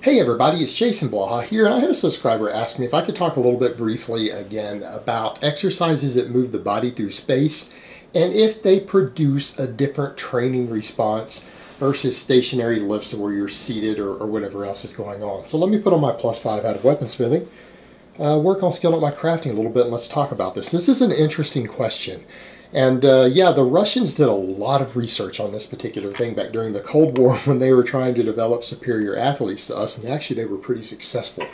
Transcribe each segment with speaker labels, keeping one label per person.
Speaker 1: Hey everybody, it's Jason Blaha here, and I had a subscriber ask me if I could talk a little bit briefly again about exercises that move the body through space and if they produce a different training response versus stationary lifts where you're seated or whatever else is going on. So let me put on my +5 out of weaponsmithing, work on skilling up my crafting a little bit, and let's talk about this. This is an interesting question. And yeah, the Russians did a lot of research on this particular thing back during the Cold War when they were trying to develop superior athletes to us, and actually they were pretty successful.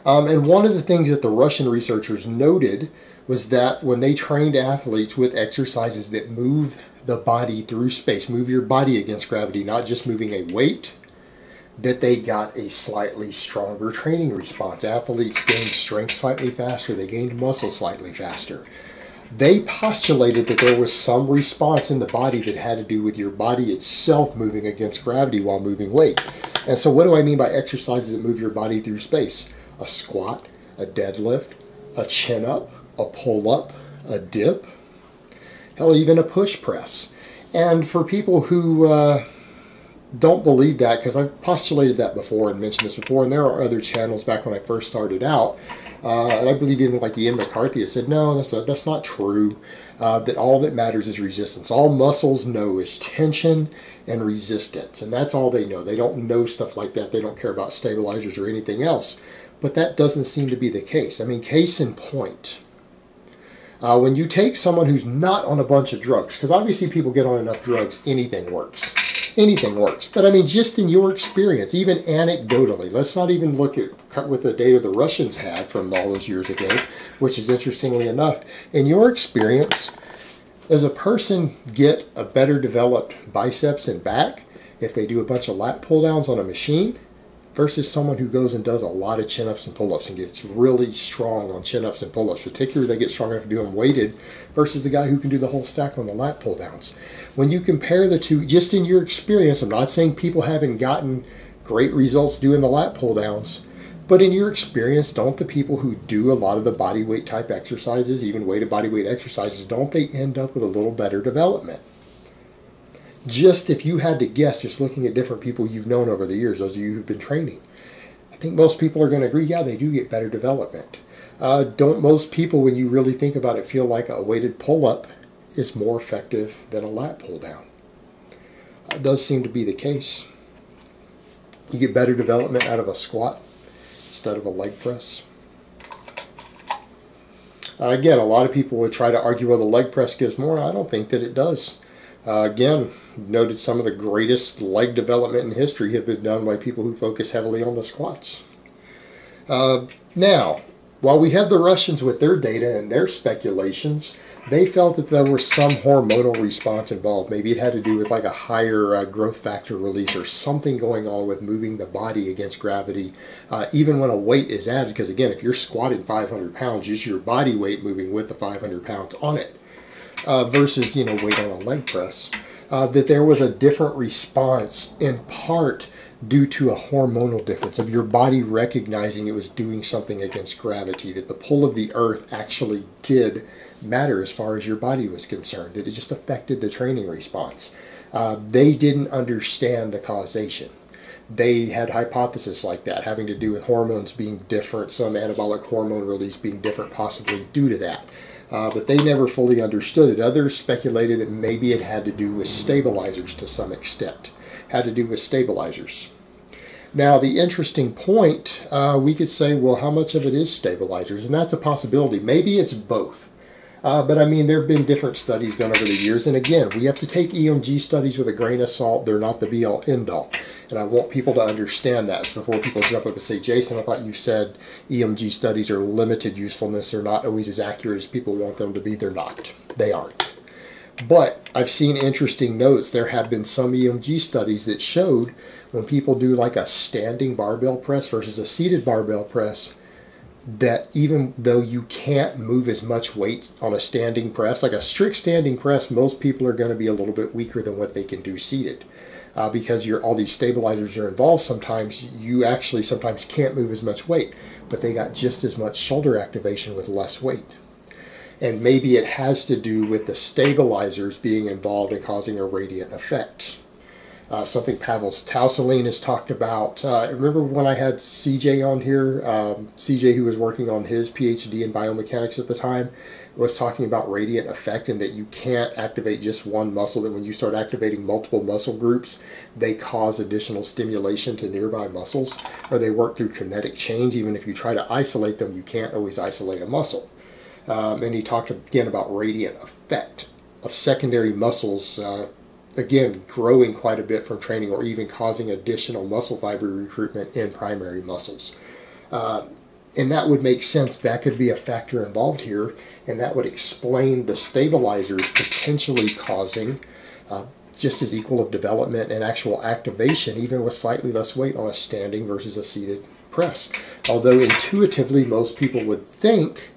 Speaker 1: And one of the things that the Russian researchers noted was that when they trained athletes with exercises that move the body through space, move your body against gravity, not just moving a weight, that they got a slightly stronger training response. Athletes gained strength slightly faster, they gained muscle slightly faster. They postulated that there was some response in the body that had to do with your body itself moving against gravity while moving weight. And so what do I mean by exercises that move your body through space? A squat, a deadlift, a chin-up, a pull-up, a dip, hell, even a push press. And for people who don't believe that, because I've postulated that before and mentioned this before, and there are other channels back when I first started out, and I believe even like Ian McCarthy has said, no, that's not true, that all that matters is resistance. All muscles know is tension and resistance, and that's all they know. They don't know stuff like that. They don't care about stabilizers or anything else, but that doesn't seem to be the case. I mean, case in point, when you take someone who's not on a bunch of drugs, because obviously people get on enough drugs, anything works. Anything works. But I mean, just in your experience, even anecdotally, let's not even look at with the data the Russians had from all those years ago, which is interestingly enough. In your experience, does a person get a better developed biceps and back if they do a bunch of lat pull downs on a machine versus someone who goes and does a lot of chin-ups and pull-ups and gets really strong on chin-ups and pull-ups, particularly they get strong enough to do them weighted, versus the guy who can do the whole stack on the lat pull-downs. When you compare the two, just in your experience, I'm not saying people haven't gotten great results doing the lat pull-downs, but in your experience, don't the people who do a lot of the body weight type exercises, even weighted body weight exercises, don't they end up with a little better development? Just if you had to guess, just looking at different people you've known over the years, those of you who've been training, I think most people are going to agree, yeah, they do get better development. Don't most people, when you really think about it, feel like a weighted pull-up is more effective than a lat pull-down? It does seem to be the case. You get better development out of a squat instead of a leg press. Again, a lot of people would try to argue whether the leg press gives more. I don't think that it does. Again, noted some of the greatest leg development in history have been done by people who focus heavily on the squats. Now, while we have the Russians with their data and their speculations, they felt that there was some hormonal response involved. Maybe it had to do with like a higher growth factor release or something going on with moving the body against gravity, even when a weight is added. Because again, if you're squatting 500 pounds, just your body weight moving with the 500 pounds on it. Versus, weight on a leg press, that there was a different response in part due to a hormonal difference of your body recognizing it was doing something against gravity, that the pull of the earth actually did matter as far as your body was concerned, that it just affected the training response. They didn't understand the causation. They had hypotheses like that having to do with hormones being different, some anabolic hormone release being different possibly due to that. But they never fully understood it. Others speculated that maybe it had to do with stabilizers to some extent. Had to do with stabilizers. Now, the interesting point, we could say, well, how much of it is stabilizers? And that's a possibility. Maybe it's both. But I mean, there have been different studies done over the years. And again, we have to take EMG studies with a grain of salt. They're not the be-all, end-all. And I want people to understand that. So before people jump up and say, Jason, I thought you said EMG studies are limited usefulness. They're not always as accurate as people want them to be. They're not. They aren't. But I've seen interesting notes. There have been some EMG studies that showed when people do like a standing barbell press versus a seated barbell press, that even though you can't move as much weight on a standing press, like a strict standing press, most people are going to be a little bit weaker than what they can do seated. Because all these stabilizers are involved, sometimes you actually sometimes can't move as much weight, but they got just as much shoulder activation with less weight. And maybe it has to do with the stabilizers being involved in causing a radiant effect. Something Pavel Tausalin has talked about. Remember when I had CJ on here, CJ, who was working on his PhD in biomechanics at the time, was talking about radiant effect, and that you can't activate just one muscle, that when you start activating multiple muscle groups, they cause additional stimulation to nearby muscles, or they work through kinetic change. Even if you try to isolate them, you can't always isolate a muscle. And he talked again about radiant effect of secondary muscles, again, growing quite a bit from training, or even causing additional muscle fiber recruitment in primary muscles. And that would make sense. That could be a factor involved here, and that would explain the stabilizers potentially causing just as equal of development and actual activation, even with slightly less weight on a standing versus a seated press. Although intuitively most people would think,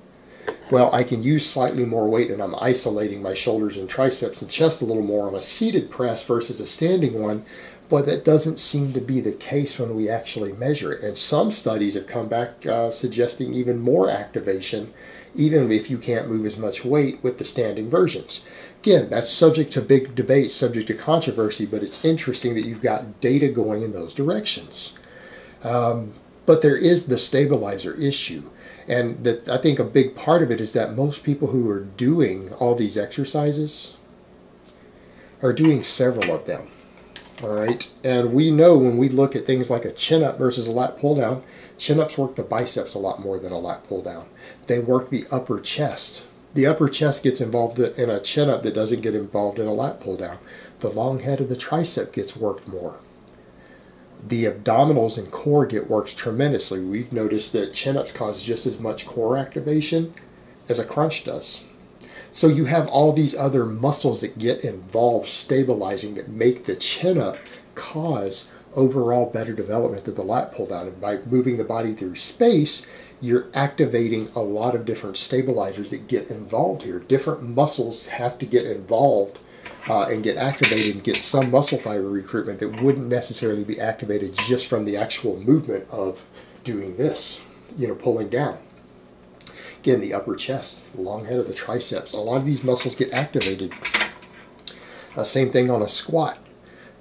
Speaker 1: well, I can use slightly more weight and I'm isolating my shoulders and triceps and chest a little more on a seated press versus a standing one, but that doesn't seem to be the case when we actually measure it. And some studies have come back suggesting even more activation, even if you can't move as much weight with the standing versions. Again, that's subject to big debate, subject to controversy, but it's interesting that you've got data going in those directions. But there is the stabilizer issue. And that, I think a big part of it is that most people who are doing all these exercises are doing several of them. All right, and we know when we look at things like a chin-up versus a lat pull-down, chin-ups work the biceps a lot more than a lat pull-down. They work the upper chest. The upper chest gets involved in a chin-up that doesn't get involved in a lat pull-down. The long head of the tricep gets worked more. The abdominals and core get worked tremendously. We've noticed that chin-ups cause just as much core activation as a crunch does. So you have all these other muscles that get involved stabilizing that make the chin-up cause overall better development than the lat pull-down. And by moving the body through space, you're activating a lot of different stabilizers that get involved here. Different muscles have to get involved and get activated and get some muscle fiber recruitment that wouldn't necessarily be activated just from the actual movement of doing this, pulling down. Again, the upper chest, the long head of the triceps, a lot of these muscles get activated. Same thing on a squat.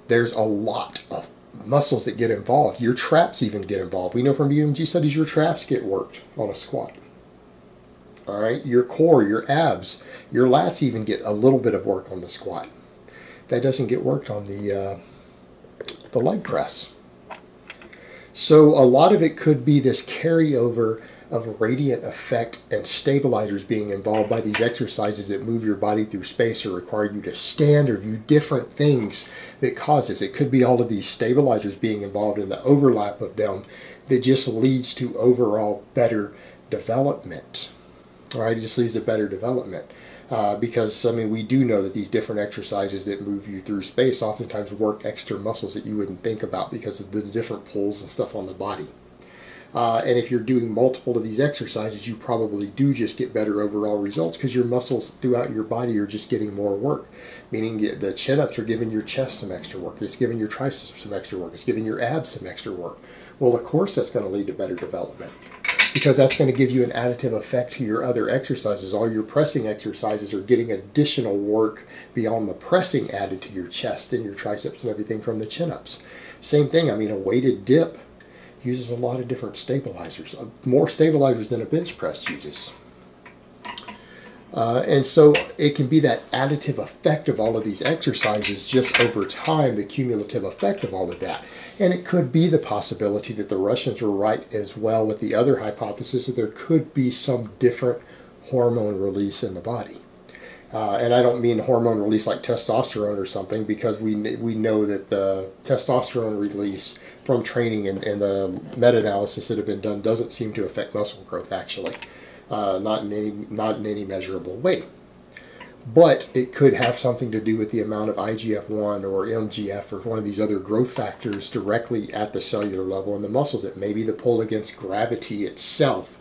Speaker 1: There's a lot of muscles that get involved. Your traps even get involved. We know from BMG studies your traps get worked on a squat. All right, your core, your abs, your lats even get a little bit of work on the squat. That doesn't get worked on the leg press. So a lot of it could be this carryover of radiant effect and stabilizers being involved by these exercises that move your body through space or require you to stand or do different things that causes. It could be all of these stabilizers being involved in the overlap of them that just leads to overall better development. All right, it just leads to better development. Because, I mean, we do know that these different exercises that move you through space oftentimes work extra muscles that you wouldn't think about because of the different pulls and stuff on the body. And if you're doing multiple of these exercises, you probably do just get better overall results because your muscles throughout your body are just getting more work. Meaning the chin-ups are giving your chest some extra work. It's giving your triceps some extra work. It's giving your abs some extra work. Well, of course that's going to lead to better development, because that's going to give you an additive effect to your other exercises. All your pressing exercises are getting additional work beyond the pressing added to your chest and your triceps and everything from the chin-ups. Same thing, I mean, a weighted dip uses a lot of different stabilizers, more stabilizers than a bench press uses. And so it can be that additive effect of all of these exercises just over time, the cumulative effect of all of that. And it could be the possibility that the Russians were right as well with the other hypothesis that there could be some different hormone release in the body. And I don't mean hormone release like testosterone or something, because we know that the testosterone release from training and the meta-analysis that have been done doesn't seem to affect muscle growth actually. Not in any measurable way. But it could have something to do with the amount of IGF-1 or MGF or one of these other growth factors directly at the cellular level in the muscles, that maybe the pull against gravity itself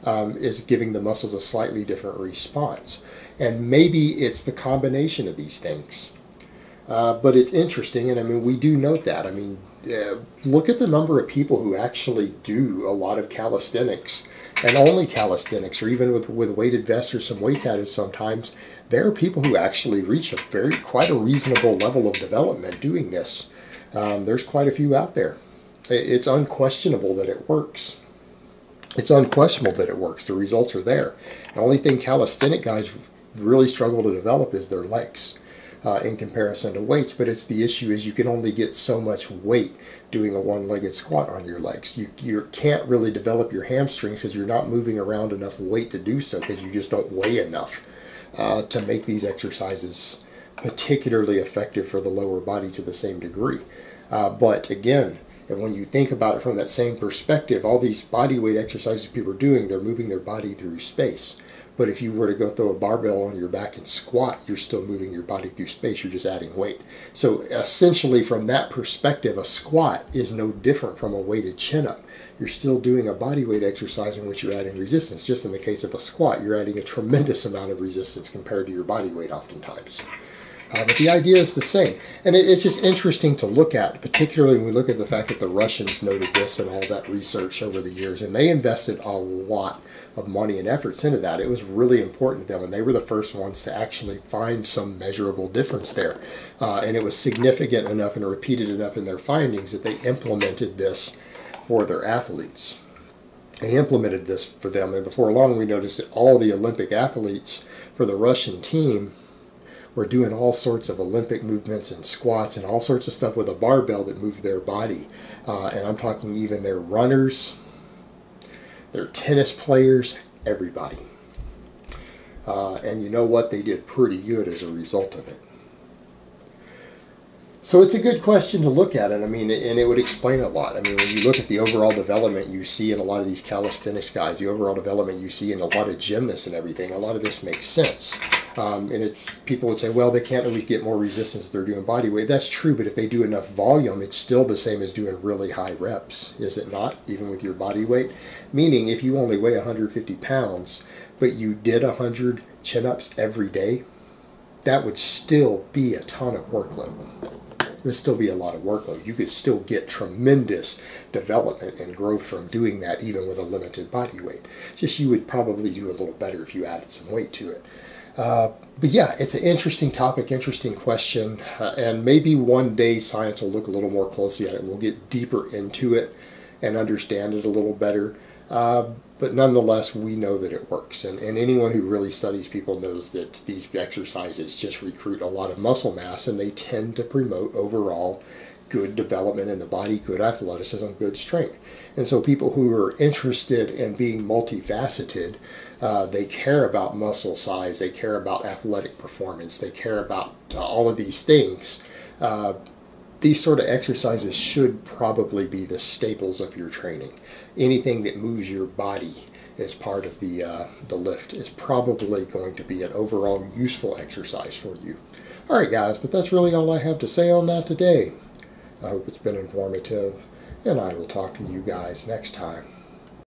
Speaker 1: is giving the muscles a slightly different response. And maybe it's the combination of these things. But it's interesting, and I mean, we do note that. I mean, look at the number of people who actually do a lot of calisthenics, and only calisthenics, or even with weighted vests or some weights added sometimes. There are people who actually reach quite a reasonable level of development doing this. There's quite a few out there. It's unquestionable that it works. It's unquestionable that it works. The results are there. The only thing calisthenic guys really struggle to develop is their legs in comparison to weights. But it's the issue is you can only get so much weight doing a one-legged squat on your legs. You can't really develop your hamstrings because you're not moving around enough weight to do so, because you just don't weigh enough to make these exercises particularly effective for the lower body to the same degree. But again, and when you think about it from that same perspective, all these body weight exercises people are doing, they're moving their body through space. But if you were to go throw a barbell on your back and squat, you're still moving your body through space. You're just adding weight. So essentially from that perspective, a squat is no different from a weighted chin-up. You're still doing a body weight exercise in which you're adding resistance. Just in the case of a squat, you're adding a tremendous amount of resistance compared to your body weight oftentimes. But the idea is the same. And it's just interesting to look at, particularly when we look at the fact that the Russians noted this and all that research over the years, and they invested a lot of money and efforts into that. It was really important to them, and they were the first ones to actually find some measurable difference there. And it was significant enough and repeated enough in their findings that they implemented this for their athletes. They implemented this for them, and before long we noticed that all the Olympic athletes for the Russian team were doing all sorts of Olympic movements and squats and all sorts of stuff with a barbell that moved their body. And I'm talking even their runners, their tennis players, everybody. And you know what? They did pretty good as a result of it. So it's a good question to look at, and I mean, and it would explain a lot. I mean, when you look at the overall development you see in a lot of these calisthenics guys, the overall development you see in a lot of gymnasts and everything, a lot of this makes sense. And it's, people would say, well, they can't always get more resistance if they're doing body weight. That's true, but if they do enough volume, it's still the same as doing really high reps, is it not? Even with your body weight. Meaning, if you only weigh 150 pounds, but you did 100 chin-ups every day, that would still be a ton of workload. It would still be a lot of workload. You could still get tremendous development and growth from doing that, even with a limited body weight. It's just you would probably do a little better if you added some weight to it. But yeah, it's an interesting topic, interesting question, and maybe one day science will look a little more closely at it. We'll get deeper into it and understand it a little better. But nonetheless, we know that it works. And anyone who really studies people knows that these exercises just recruit a lot of muscle mass, and they tend to promote overall good development in the body, good athleticism, good strength. And so people who are interested in being multifaceted, they care about muscle size, they care about athletic performance, they care about all of these things. These sort of exercises should probably be the staples of your training. Anything that moves your body as part of the lift is probably going to be an overall useful exercise for you. All right, guys, but that's really all I have to say on that today. I hope it's been informative, and I will talk to you guys next time.